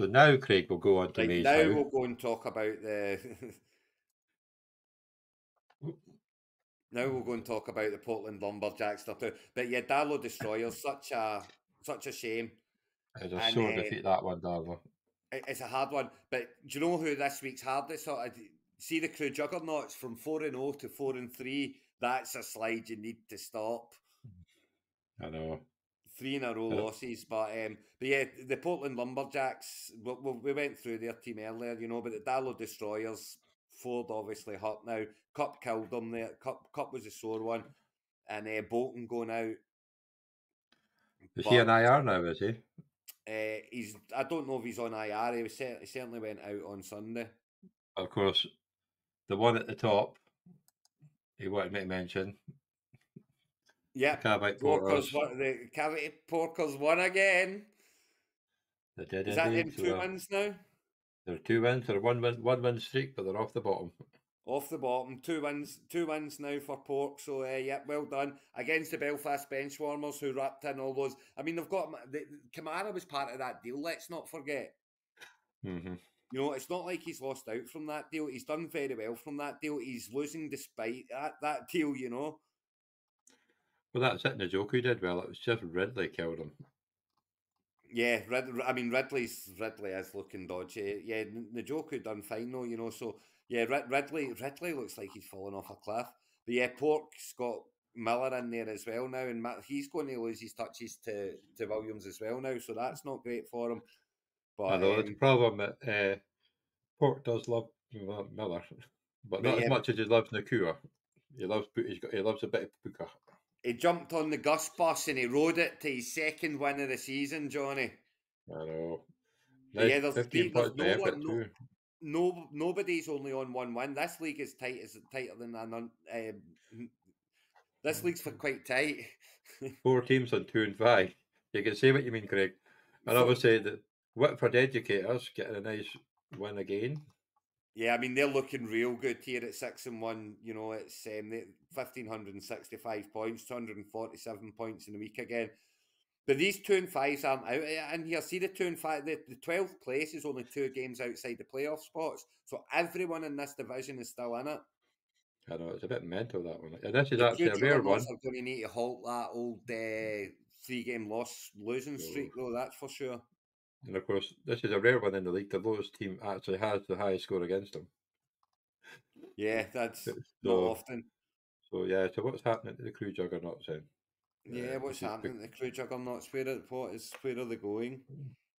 So now, Craig, will go on to Right, now Maeshowe. we'll go and talk about the. Now we'll go and talk about the Portland Lumberjacks stuff too. But yeah, Darlow Destroyers, such a shame, It's a and sore defeat, that one, Darlow. it's a hard one. But do you know who this week's hardest? See the Crew Juggernauts from 4-0 to 4-3. That's a slide you need to stop. I know. 3 in a row losses, but yeah, the Portland Lumberjacks. We went through their team earlier, but the Darlow Destroyers. Ford obviously hurt now. Cup killed them there. Cup was a sore one, and Bolton going out. Is he But an IR now, is he? he's. I don't know if he's on IR. He certainly went out on Sunday. Of course, the one at the top, he wanted me to mention. Yep. The Cavite Porkers, Porters. the Cavity Porkers won again. They did Is that indeed. them So 2 wins now? they're 2 wins. They're a one win streak, but they're off the bottom. Off the bottom, 2 wins now for Pork. So, yeah, well done against the Belfast Benchwarmers who wrapped in all those. I mean, Kamara was part of that deal. Let's not forget. Mm-hmm. It's not like he's lost out from that deal. He's done very well from that deal. He's losing despite that deal. Well, that's it. Njoku did well. It was just Ridley killed him. Yeah, Ridley is looking dodgy. Yeah, Njoku done fine though. So yeah, Ridley looks like he's fallen off a cliff. But yeah, Pork's got Miller in there as well now, and he's going to lose his touches to Williams as well now. So that's not great for him. I But know it's a problem that Port does love Miller, but not as yeah, much as he loves Nakua. He loves a bit of Puka. he jumped on the Gus bus and he rode it to his second win of the season, Johnny. I know. But Nice yeah, 15 there's points by no effort one, too. nobody's only on 1 win. This league is tighter than this league's for quite tight. 4 teams on 2 and 5. You can say what you mean, Craig. And obviously, the Whitford Educators getting a nice win again. Yeah, I mean they're looking real good here at 6-1. It's 1,565 points, 247 points in the week again. But these 2 and 5s aren't out in here. See the 2 and 5, the 12th place is only 2 games outside the playoff spots. So everyone in this division is still in it. I know, it's a bit mental, that one. And this is The actually Crew a rare one. Juggernauts are going to need to halt that old 3-game losing streak, though, that's for sure. And of course, this is a rare one in the league. The lowest team actually has the highest score against them. Yeah, that's So, not often. So yeah, so what's happening to the Crew Juggernauts then? Yeah, what's happening to the Crew Juggernauts? Where are they going?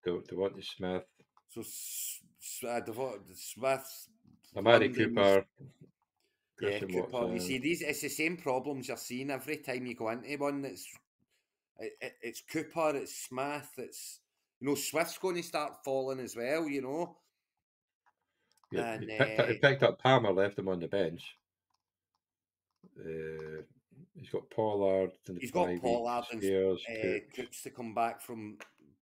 To want to Smith. So Smith, Amari Cooper. Yeah, Cooper. Watson. You see, it's the same problems you're seeing every time you go into one. It's Cooper, it's Smith, it's Swift's going to start falling as well. Yeah, And he picked up Palmer, left him on the bench. He's got Pollard. He's got Pollard and Cooks to come back from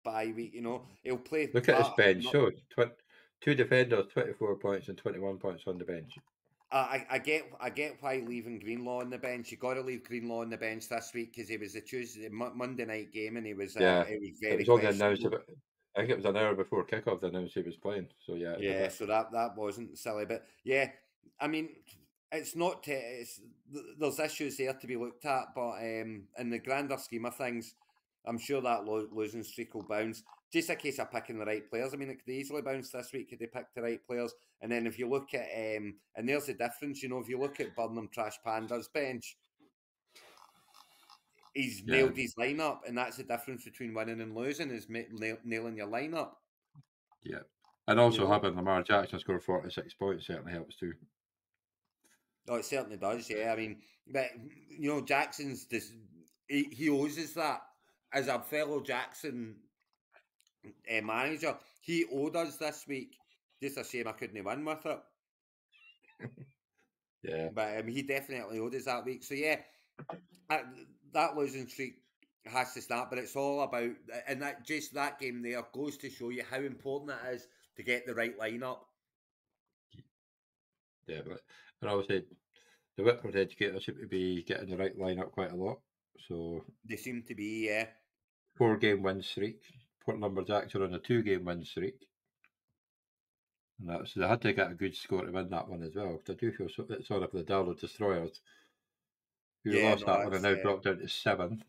bye week. He'll play. Look at his bench. So 2 defenders, 24 points and 21 points on the bench. I get why leaving Greenlaw on the bench. You got to leave Greenlaw on the bench this week because he was a Monday night game and he was very. It was only announced I think it was an hour before kickoff they announced he was playing. So yeah. So that wasn't silly, but yeah, I mean, it's not. There's issues there to be looked at, but in the grander scheme of things, I'm sure that losing streak will bounce. Just a case of picking the right players. I mean, it could easily bounce this week if they pick the right players. And then if you look at, and there's the difference, if you look at Burnham Trash Panda's bench, he's nailed his lineup, and that's the difference between winning and losing is nailing your lineup. Yeah. And also having Lamar Jackson score 46 points certainly helps too. Oh, it certainly does, yeah. I mean, but, Jackson's he owes us that. As a fellow Jackson manager, he owed us this week. Just a shame I couldn't win with it. Yeah. But he definitely owed us that week. So, yeah, that losing streak has to start, but it's all about, and that game there goes to show you how important it is to get the right lineup. Yeah, but obviously the Whitford Educators seem to be getting the right lineup quite a lot. So they seem to be, yeah. 4-game win streak. Port Lumberjacks are on a 2-game win streak. And that's, they had to get a good score to win that one as well. Because I do feel sorry for the Darlow Destroyers, who Yeah, lost no, that one and it's now dropped down to 7th.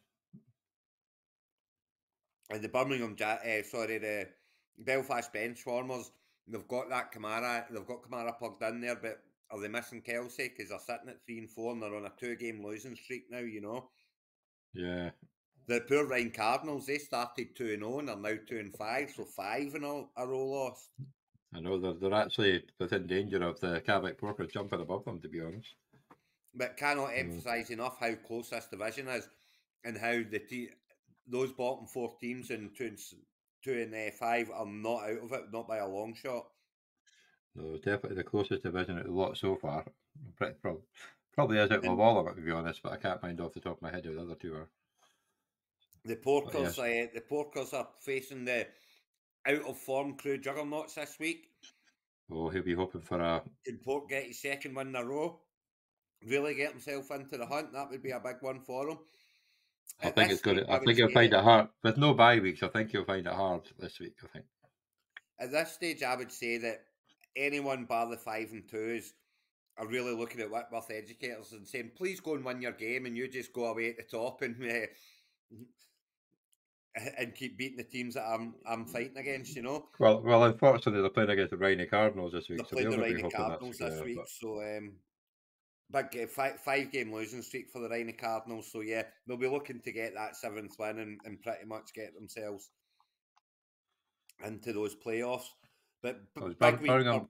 and the the Belfast Benchwarmers. They've got that Kamara. They've got Kamara plugged in there, but are they missing Kelsey? Because they're sitting at 3-4 and they're on a 2-game losing streak now. You know, Yeah, the poor Rhine Cardinals. They started 2-0 and are now 2-5, so 5 in a row lost. I know they're actually within danger of the Carrick Porkers jumping above them, to be honest. But cannot So, emphasise enough how close this division is and how those bottom 4 teams in 2 and 5 are not out of it, not by a long shot. no, definitely the closest division of the lot so far. Probably is out of And all of it, to be honest, but I can't mind off the top of my head who the other two are. the But Porkers, yes, the Porkers are facing the out of form Crew Juggernauts this week. oh, he'll be hoping for a. Can Port get his second win in a row? Really get himself into the hunt? That would be a big one for him. I At think this it's going stage, to. I I would think he'll say find that it hard with no bye weeks. I think he'll find it hard this week. I think. anyone bar the 5-2s are really looking at Whitworth educators and saying, please go and win your game and you just go away at the top and keep beating the teams that I'm fighting against, you know. Well, unfortunately, they're playing against the Rainy Cardinals this They're week, so playing they'll the not be Rhine hoping that's Cardinals this week, but so big 5-game losing streak for the Rhine Cardinals, so yeah, they'll be looking to get that 7th win and pretty much get themselves into those playoffs. But oh, it's big week for Birmingham.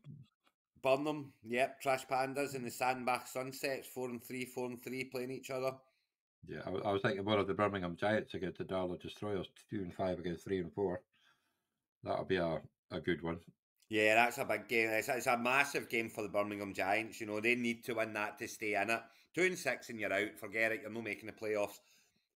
Burnham, yep, Trash Pandas and the Sandbach Sunsets, 4-3, 4-3 playing each other. Yeah, I was thinking more of the Birmingham Giants against the Darlow Destroyers, 2-5 against 3-4. That'll be a good one. Yeah, that's a big game. It's a massive game for the Birmingham Giants. You know, they need to win that to stay in it. 2-6 and you're out. Forget it. You're not making the playoffs.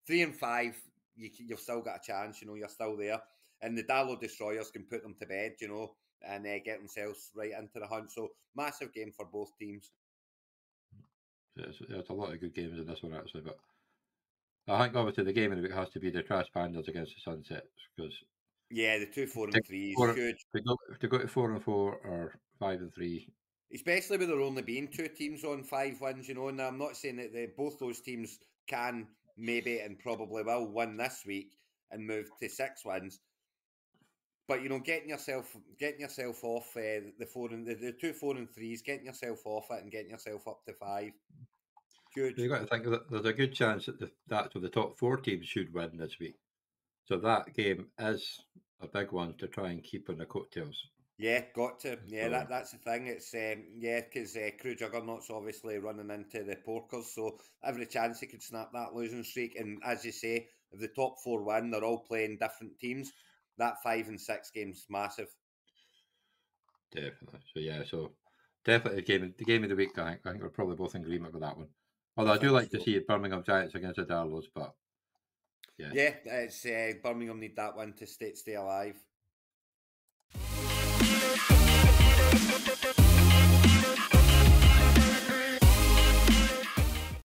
3-5, you've still got a chance. You know, you're still there. And the Darlow Destroyers can put them to bed. You know, and get themselves right into the hunt. So massive game for both teams. There's a lot of good games in this one actually, but I think obviously the game of the week has to be the Trash Pandas against the Sunsets because Yeah, the 2 4 to and 3 is go, huge. to go to 4-4 or 5-3. Especially with there only being 2 teams on 5 wins, you know, and I'm not saying that both those teams can maybe and probably will win this week and move to 6 wins. But you know, getting yourself off the 2 4 and 3s, getting yourself off it and getting yourself up to 5, huge. You've got to think that there's a good chance that that's where the top 4 teams should win this week. So that game is a big one to try and keep on the coattails. Yeah, got to. Yeah, So, that's the thing. It's because Crew Juggernaut's obviously running into the Porkers, so every chance he could snap that losing streak. And as you say, if the top 4 win, they're all playing different teams. That 5 and 6 game's massive. definitely. So yeah, so definitely the game of the week. I think we're probably both in agreement with that one. Although I do think like to so. see Birmingham Giants against the Darlows, but yeah. Yeah, it's Birmingham need that one to stay alive.